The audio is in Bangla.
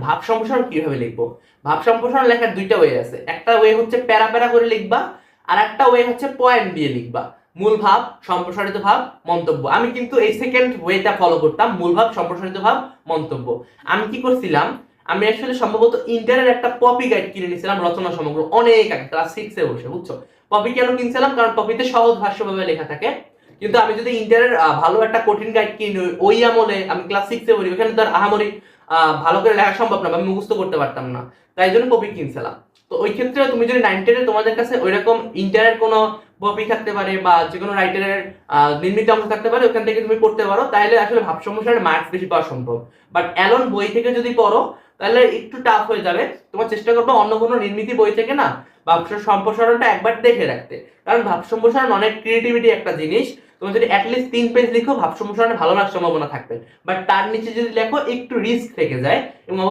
ভাব সম্প্রসারণ কিভাবে লিখবো। ভাব সম্প্রসারণ লেখার দুইটা ওয়ে আছে, একটা ওয়ে হচ্ছে প্যারা প্যারা করে লিখবা, আর একটা ওয়ে হচ্ছে পয়েন্ট দিয়ে লিখবা। মূল ভাব, সম্প্রসারিত ভাব, মন্তব্য। আমি কিন্তু এই সেকেন্ড ওয়েটা ফলো করতাম, মূল ভাব, সম্প্রসারিত ভাব, মন্তব্য। আমি কি করছিলাম, আমি আসলে সম্ভবত ইন্টারের একটা পপি গাইড কিনে নিয়েছিলাম, রচনা সমগ্র, অনেক আগে ক্লাস 6 এ বসে, বুঝছো। পপি কেন কিনছিলাম, কারণ পপিতে সহজ ভাষ্যভাবে লেখা থাকে। কিন্তু আমি যদি ইন্টারের ভালো একটা কঠিন গাইড কিনি ওই আমলে, আমি ক্লাস 6 এ পড়ি, ওখানে তো আর আহামরি ভালো করে লেখা সম্ভব না, আমি মুখস্থ করতে পারতাম না, তাই জন্য কপি কিনছিলাম। তো ওই ক্ষেত্রে তুমি যদি 9-10 তোমাদের কাছে ওইরকম ইন্টারের কোনো কপি থাকতে পারে বা যে কোনো রাইটারের নির্মিত অংশ থাকতে পারে, ওখান থেকে তুমি পড়তে পারো, তাহলে আসলে ভাব সম্প্রসারণের মার্কস বেশি পাওয়া সম্ভব। বাট অ্যালন বই থেকে যদি পড়ো তাহলে একটু টাফ হয়ে যাবে। তোমার চেষ্টা করবো অন্য কোনো নির্মিতি বই থেকে না ভাব সম্প্রসারণটা একবার দেখে রাখতে, কারণ ভাব সম্প্রসারণ অনেক ক্রিয়েটিভিটি একটা জিনিস। তুমি যদি অ্যাটলিস্ট 3 পেজ লিখো, ভাব সম্প্রসারণে ভালো লাগার সম্ভাবনা থাকবে। বাট তার নিচে যদি লেখো একটু রিস্ক থেকে যায়, এবং